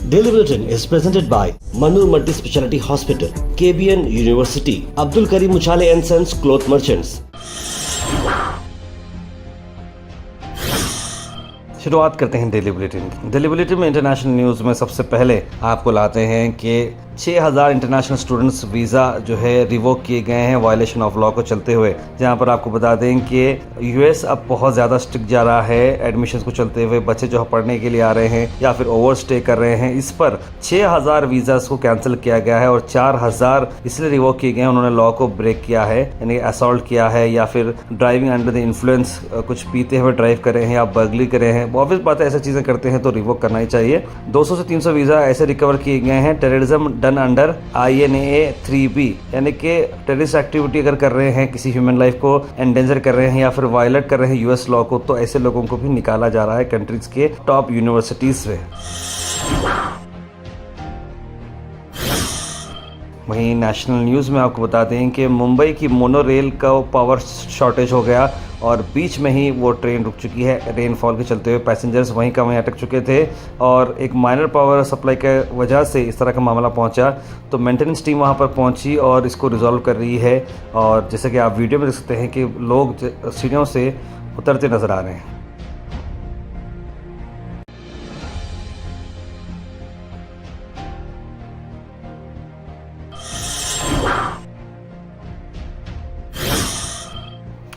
Daily Bulletin is presented by Manur Multi Speciality Hospital, KBN University, Abdul Karim Uchale and Sons Cloth Merchants. शुरुआत करते हैं daily bulletin की। Daily bulletin में international news में सबसे पहले आपको लाते हैं कि 6000 इंटरनेशनल स्टूडेंट्स वीज़ा जो है रिवोक किए गए हैं वायलेशन ऑफ लॉ को चलते हुए। जहां पर आपको बता दें कि यूएस अब बहुत ज़्यादा स्ट्रिक्ट जा रहा है एडमिशन्स को चलते हुए। बच्चे जो पढ़ने के लिए आ रहे हैं या फिर ओवर स्टे कर रहे हैं, इस पर 6000 वीज़ास को कैंसिल किया गया है और 4000 इसलिए रिवोक किए गए हैं उन्होंने लॉ को ब्रेक किया है, यानी असॉल्ट किया है या फिर ड्राइविंग अंडर द इन्फ्लुएंस, कुछ पीते हुए ड्राइव कर रहे हैं या बर्गली कर रहे हैं। ऑब्वियस बात है, ऐसी चीज़ें करते हैं तो रिवोक करना ही चाहिए। 200 से 300 वीज़ा ऐसे रिकवर किए गए हैं terrorism done under INA 3B, यानी कि टेररिस्ट एक्टिविटी अगर कर रहे हैं, किसी ह्यूमन लाइफ को एंडेंजर कर रहे हैं या फिर वायलेट कर रहे हैं यूएस लॉ को, तो ऐसे लोगों को भी निकाला जा रहा है कंट्रीज के टॉप यूनिवर्सिटीज से। वहीं नेशनल न्यूज़ में आपको बता दें कि मुंबई की मोनो रेल का पावर शॉर्टेज हो गया और बीच में ही वो ट्रेन रुक चुकी है। रेनफॉल के चलते हुए पैसेंजर्स वहीं का वहीं अटक चुके थे और एक माइनर पावर सप्लाई के वजह से इस तरह का मामला पहुंचा, तो मेंटेनेंस टीम वहां पर पहुंची और इसको रिजॉल्व कर रही है। और जैसे कि आप वीडियो में देख सकते हैं कि लोग सीढ़ियों से उतरते नज़र आ रहे हैं।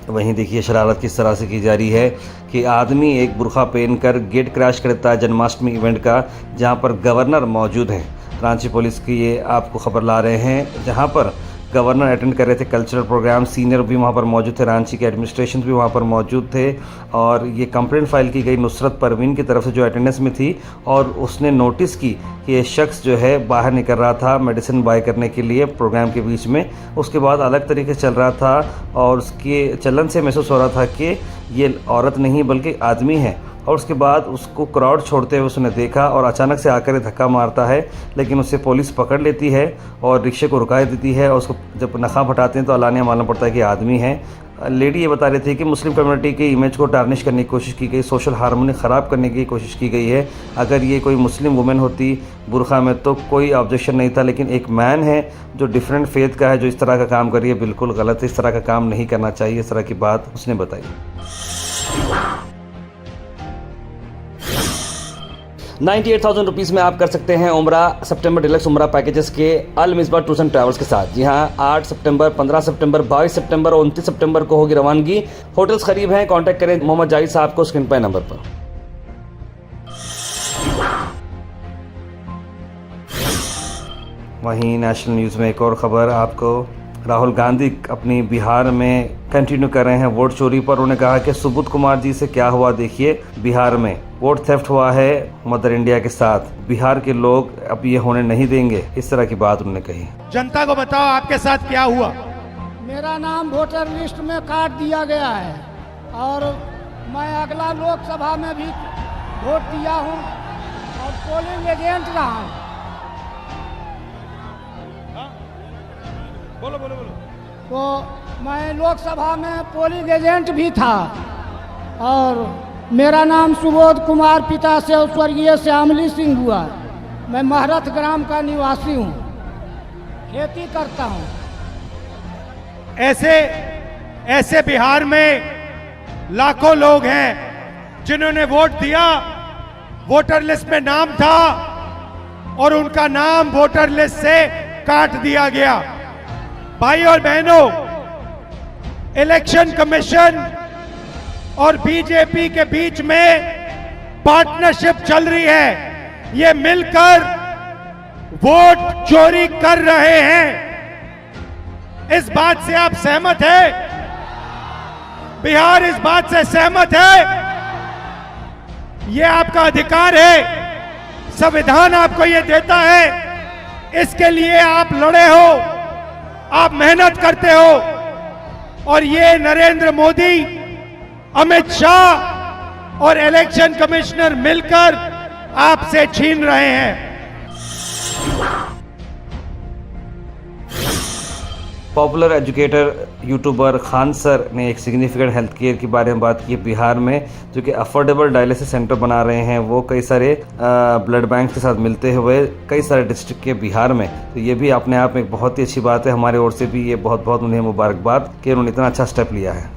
वहीं देखिए शरारत किस तरह से की जा रही है कि आदमी एक बुरखा पहनकर गेट क्रैश करता है जन्माष्टमी इवेंट का, जहां पर गवर्नर मौजूद हैं। रांची पुलिस की ये आपको खबर ला रहे हैं, जहां पर गवर्नर अटेंड कर रहे थे कल्चरल प्रोग्राम, सीनियर भी वहाँ पर मौजूद थे, रांची के एडमिनिस्ट्रेशन भी वहाँ पर मौजूद थे। और ये कंप्लेंट फाइल की गई नुसरत परवीन की तरफ से जो अटेंडेंस में थी, और उसने नोटिस की कि ये शख्स जो है बाहर निकल रहा था मेडिसिन बाय करने के लिए प्रोग्राम के बीच में। उसके बाद अलग तरीके से चल रहा था और उसके चलन से महसूस हो रहा था कि ये औरत नहीं बल्कि आदमी है। और उसके बाद उसको क्राउड छोड़ते हुए उसने देखा और अचानक से आकर धक्का मारता है, लेकिन उससे पुलिस पकड़ लेती है और रिक्शे को रुका देती है। और उसको जब नखा हटाते हैं तो अलानिया मालूम पड़ता है कि आदमी है। लेडी ये बता रही थी कि मुस्लिम कम्युनिटी के इमेज को टार्निश करने की कोशिश की गई, सोशल हार्मोनी ख़राब करने की कोशिश की गई है। अगर ये कोई मुस्लिम वुमेन होती बुरखा में तो कोई ऑब्जेक्शन नहीं था, लेकिन एक मैन है जो डिफरेंट फेथ का है जो इस तरह का काम कर रही है, बिल्कुल गलत है। इस तरह का काम नहीं करना चाहिए, इस तरह की बात उसने बताई। 98,000 रुपीज़ में आप कर सकते हैं उम्रा सितंबर डिलक्स उम्रा पैकेजेस के अल मिसबा टूर्स एंड ट्रैवल्स के साथ। जी हाँ, 8 सितंबर, 15 सितंबर, 22 सितंबर और 29 सितंबर को होगी रवानगी। होटल्स करीब हैं, कांटेक्ट करें मोहम्मद जाहिद साहब को स्क्रीन पर नंबर पर। वहीं नेशनल न्यूज़ में एक और ख़बर आपको, राहुल गांधी अपनी बिहार में कंटिन्यू कर रहे हैं वोट चोरी पर। उन्होंने कहा कि सुबोध कुमार जी से क्या हुआ देखिए, बिहार में वोट थेफ्ट हुआ है मदर इंडिया के साथ, बिहार के लोग अब ये होने नहीं देंगे, इस तरह की बात उन्होंने कही। जनता को बताओ आपके साथ क्या हुआ। मेरा नाम वोटर लिस्ट में काट दिया गया है और मैं अगला लोकसभा में भी वोट दिया हूं और पोलिंग एजेंट रहा हूं। बोलो बोलो बोलो। तो मैं लोकसभा में पोलिंग एजेंट भी था और मेरा नाम सुबोध कुमार पिता से स्वर्गीय श्यामली सिंह हुआ। मैं महरथ ग्राम का निवासी हूँ, खेती करता हूँ। ऐसे बिहार में लाखों लोग हैं जिन्होंने वोट दिया, वोटर लिस्ट में नाम था और उनका नाम वोटर लिस्ट से काट दिया गया। भाई और बहनों, इलेक्शन कमीशन और बीजेपी के बीच में पार्टनरशिप चल रही है। ये मिलकर वोट चोरी कर रहे हैं। इस बात से आप सहमत हैं? बिहार इस बात से सहमत है? ये आपका अधिकार है, संविधान आपको ये देता है। इसके लिए आप लड़े हो, आप मेहनत करते हो और ये नरेंद्र मोदी, अमित शाह और इलेक्शन कमिश्नर मिलकर आपसे छीन रहे हैं। Popular educator YouTuber Khan sir ने एक सिग्निफिकेंट हेल्थ केयर के बारे में बात की बिहार में, जो कि अफोर्डेबल डायलिसिस सेंटर बना रहे हैं वो कई सारे ब्लड बैंक के साथ मिलते हुए कई सारे डिस्ट्रिक्ट के बिहार में। तो ये भी अपने आप में एक बहुत ही अच्छी बात है। हमारे ओर से भी ये बहुत बहुत उन्हें मुबारकबाद कि उन्होंने इतना अच्छा स्टेप लिया है।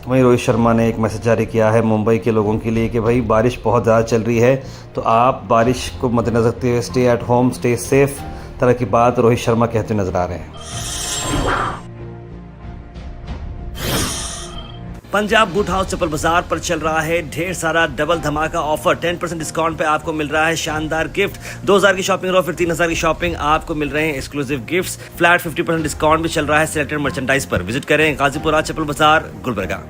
वहीं रोहित शर्मा ने एक मैसेज जारी किया है मुंबई के लोगों के लिए कि भाई बारिश बहुत ज़्यादा चल रही है, तो आप बारिश को मद्देनजर रखते हुए stay at home, stay safe तरह की बात रोहित शर्मा कहते नजर आ रहे हैं। पंजाब बूट हाउस चप्पल बाजार पर चल रहा है ढेर सारा डबल धमाका ऑफर। 10% डिस्काउंट पे आपको मिल रहा है शानदार गिफ्ट। 2000 की शॉपिंग और फिर 3000 की शॉपिंग आपको मिल रहे हैं एक्सक्लूसिव गिफ्ट्स। फ्लैट 50% डिस्काउंट भी चल रहा है सिलेक्टेड मर्चेंडाइज पर। विजिट करें गाजीपुरा चप्पल बाजार, गुलबर्गा।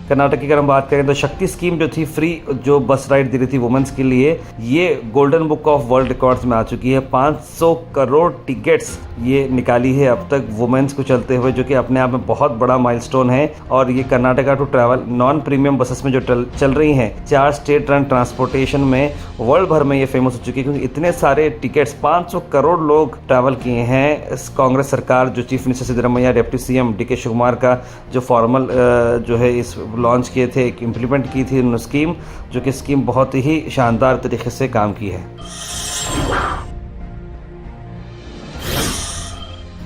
कर्नाटक की अगर हम बात करें तो शक्ति स्कीम जो थी फ्री जो बस राइड दे रही थी वुमेन्स के लिए, ये golden book of world records में आ चुकी है। 500 करोड़ टिकट्स ये निकाली है अब तक वुमेन्स को चलते हुए, जो कि अपने आप में बहुत बड़ा माइलस्टोन है। और ये Karnataka to travel non premium buses में जो चल रही हैं 4 स्टेट रन ट्रांसपोर्टेशन में, वर्ल्ड भर में ये फेमस हो चुकी है क्योंकि इतने सारे टिकट्स 500 करोड़ लोग ट्रैवल किए हैं। कांग्रेस सरकार जो chief minister Siddaramaiah, deputy CM DK Shivakumar का जो फॉर्मल जो है इस लॉन्च किए थे, इम्प्लीमेंट की थी उन्होंने स्कीम, जो कि स्कीम बहुत ही शानदार तरीके से काम की है।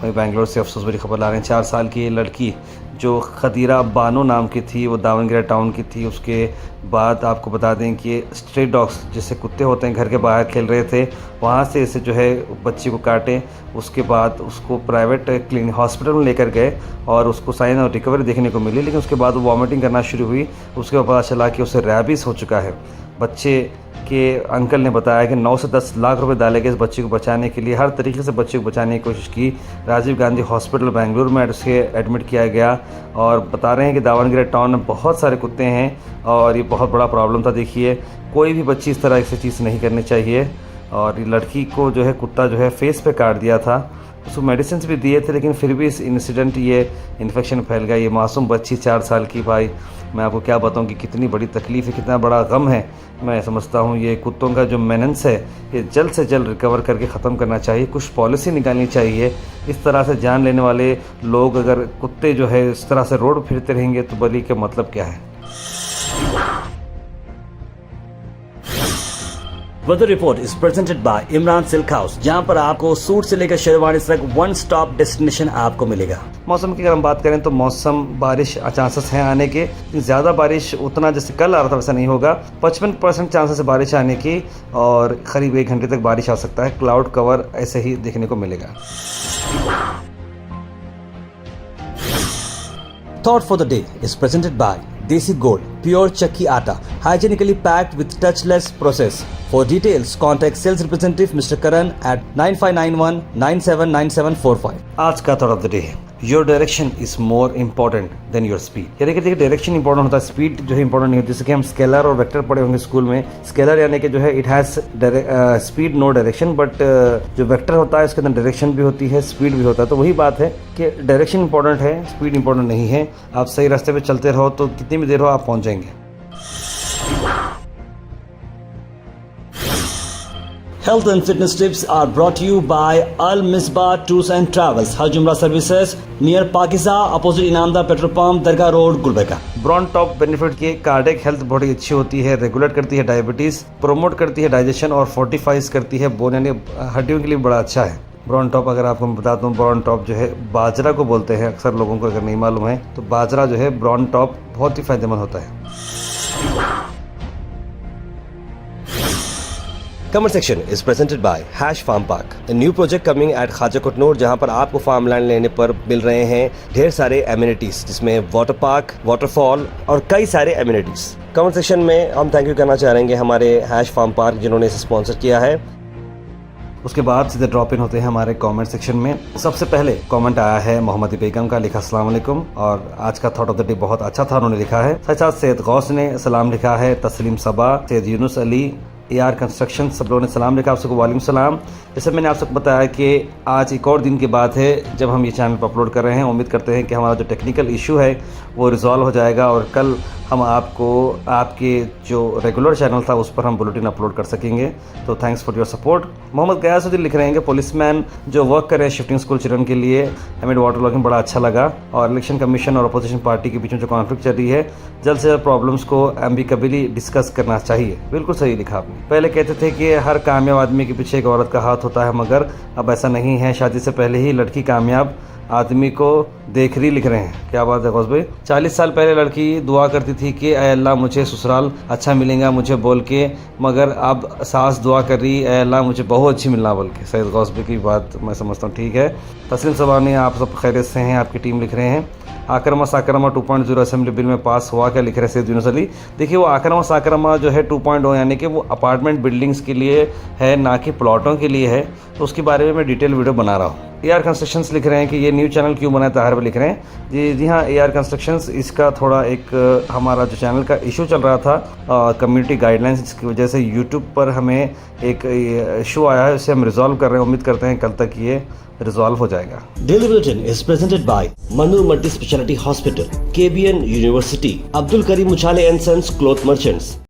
वहीं बेंगलोर से अफसोस भरी खबर ला रहे हैं। 4 साल की लड़की जो खदीरा बानो नाम की थी, वो दावनगिरा टाउन की थी। उसके बाद आपको बता दें कि स्ट्रीट डॉग्स जिससे कुत्ते होते हैं घर के बाहर खेल रहे थे, वहाँ से इसे जो है बच्ची को काटे। उसके बाद उसको प्राइवेट क्लिनिक हॉस्पिटल में लेकर गए और उसको साइन और रिकवरी देखने को मिली, लेकिन उसके बाद वो वॉमिटिंग करना शुरू हुई। उसके बाद पता चला कि उसे रैबिस हो चुका है। बच्चे के अंकल ने बताया कि 9 से 10 लाख रुपए डाले गए इस बच्चे को बचाने के लिए। हर तरीके से बच्चे को बचाने की कोशिश की। राजीव गांधी हॉस्पिटल बेंगलुरु में उसे एडमिट किया गया और बता रहे हैं कि दावनगिरा टाउन में बहुत सारे कुत्ते हैं और ये बहुत बड़ा प्रॉब्लम था। देखिए, कोई भी बच्ची इस तरह की चीज़ नहीं करनी चाहिए। और ये लड़की को जो है कुत्ता जो है फेस पे काट दिया था। उसको मेडिसिन भी दिए थे, लेकिन फिर भी इस इंसिडेंट ये इन्फेक्शन फैल गया। ये मासूम बच्ची 4 साल की, भाई मैं आपको क्या बताऊं कि कितनी बड़ी तकलीफ़ है, कितना बड़ा गम है। मैं समझता हूं ये कुत्तों का जो मेनेंस है ये जल्द से जल्द रिकवर करके ख़त्म करना चाहिए। कुछ पॉलिसी निकालनी चाहिए। इस तरह से जान लेने वाले लोग, अगर कुत्ते जो है इस तरह से रोड फिरते रहेंगे तो बली का मतलब क्या है। Weather report is presented by Imran silk house, जहां पर आपको सूट से लेकर शेरवानी तक वन स्टॉप डेस्टिनेशन आपको मिलेगा। मौसम की अगर हम बात करें तो मौसम बारिश चांसेस हैं आने के, ज़्यादा बारिश उतना जैसे कल आ रहा था वैसा नहीं होगा। 55% चांसेस है बारिश आने की और करीब 1 घंटे तक बारिश आ सकता है। क्लाउड कवर ऐसे ही देखने को मिलेगा। Thought for the day is presented by Desi Gold, pure chakki atta, hygienically packed with touchless process. For details, contact sales representative Mr. Karan at 9591 979745. आज का थॉट ऑफ द डे है, your direction is more important than your speed. यानी कि देखिए, direction important होता है, speed जो है इंपॉर्टेंट नहीं होती। जैसे कि हम स्केलर और वेक्टर पढ़े होंगे स्कूल में। स्केलर यानी कि जो है it has speed no direction, but जो वेक्टर होता है उसके अंदर डायरेक्शन भी होती है, स्पीड भी होता है। तो वही बात है कि डायरेक्शन इंपॉर्टेंट है, स्पीड इंपॉर्टेंट नहीं है। आप सही रास्ते पर चलते रहो तो कितनी भी देर हो आप पहुँच जाएंगे। Health and fitness tips are brought to you by Al Misbah Tours and Travels, Hajj Umrah Services, near Pakiza, opposite Inamda Petrol Pump, Dargah Road, Gulbarga. Brown top benefit की कार्डियक हेल्थ बड़ी अच्छी होती है, regulate करती है diabetes, promote करती है digestion और फोर्टिफाइज करती है बोन, यानी हड्डियों के लिए बड़ा अच्छा है। ब्रॉन टॉप अगर आपको मैं बताता हूँ, ब्रॉन टॉप जो है बाजरा को बोलते हैं, अक्सर लोगों को अगर नहीं मालूम है तो बाजरा जो है ब्रॉन टॉप बहुत ही फायदेमंद होता है। Comment section is presented by Hash Farm Park, a new project coming at Khaja Kotnoor, जहां पर आपको फार्म लैंड लेने पर मिल रहे हैं ढेर सारे एमिनिटीज, जिसमें वाटर पार्क, वाटरफॉल और कई सारे एमिनिटीज। कमेंट सेक्शन में हम थैंक यू करना चाहेंगे हमारे हैश फार्म पार्क जिन्होंने इसे स्पॉन्सर किया है। उसके बाद सीधे ड्रॉप इन होते हैं हमारे कमेंट सेक्शन में। सबसे पहले कमेंट आया है मोहम्मद बेगम का, लिखा अस्सलाम वालेकुम और आज का थॉट ऑफ द डे बहुत अच्छा था, उन्होंने लिखा है। साथ साथ सैयद गौस ने सलाम लिखा है, तस्लीम सबा, सैयद यूनुस अली, AR कंस्ट्रक्शन, सब लोगों ने सलाम लिखा, आप सबको वालेकुम सलाम। जैसे मैंने आप सबको बताया कि आज एक और दिन की बात है जब हम ये चैनल पर अपलोड कर रहे हैं। उम्मीद करते हैं कि हमारा जो टेक्निकल इशू है वो रिजॉल्व हो जाएगा और कल हम आपको आपके जो रेगुलर चैनल था उस पर हम बुलेटिन अपलोड कर सकेंगे। तो thanks for your support. Mohammed Ghayasuddin लिख रहे हैं कि पुलिसमैन जो वर्क कर रहे हैं शिफ्टिंग स्कूल चिल्ड्रन के लिए एमिड वाटर लॉगिंग बड़ा अच्छा लगा, और इलेक्शन कमीशन और अपोजिशन पार्टी के बीच में जो कॉन्फ्लिक्ट चल रही है जल्द से जल्द प्रॉब्लम्स को एम्बिकेबली डिस्कस करना चाहिए। बिल्कुल सही लिखा आपने। पहले कहते थे कि हर कामयाब आदमी के पीछे एक औरत का हाथ होता है, मगर अब ऐसा नहीं है। शादी से पहले ही लड़की कामयाब आदमी को देख रही लिख रहे हैं। क्या बात है गौस भाई। 40 साल पहले लड़की दुआ करती थी कि ऐ अल्लाह मुझे ससुराल अच्छा मिलेगा मुझे बोल के, मगर अब सास दुआ कर रही ऐ अल्लाह मुझे बहुत अच्छी मिलना बोल के। सैयद गौस भाई की बात मैं समझता हूँ, ठीक है। तस्लीम सबानी, आप सब खैरियत से हैं, आपकी टीम लिख रहे हैं। आक्रमा साक्रमा 2.0 असेंबली बिल में पास हुआ, क्या लिख रहे हैं सैयद यूनुस अली। देखिए वो आक्रमा साक्रमा जो है 2.0 यानी कि वो अपार्टमेंट बिल्डिंग्स के लिए है, ना कि प्लॉटों के लिए है। तो उसके बारे में मैं डिटेल वीडियो बना रहा हूँ। AR कंस्ट्रक्शंस लिख रहे हैं कि ये न्यू चैनल क्यों बनाया, ताहिर भाई लिख रहे हैं। जी हाँ, AR कंस्ट्रक्शंस इसका थोड़ा एक हमारा जो चैनल का इशू चल रहा था कम्युनिटी गाइडलाइंस, जिसकी वजह से यूट्यूब पर हमें एक इशू आया है, उसे हम रिजॉल्व कर रहे हैं। उम्मीद करते हैं कल तक ये रिजॉल्व हो जाएगा। Daily Bulletin is presented by Manu Multi Speciality Hospital, KBN University, Abdul Karim Uchale and Sons Cloth Merchants.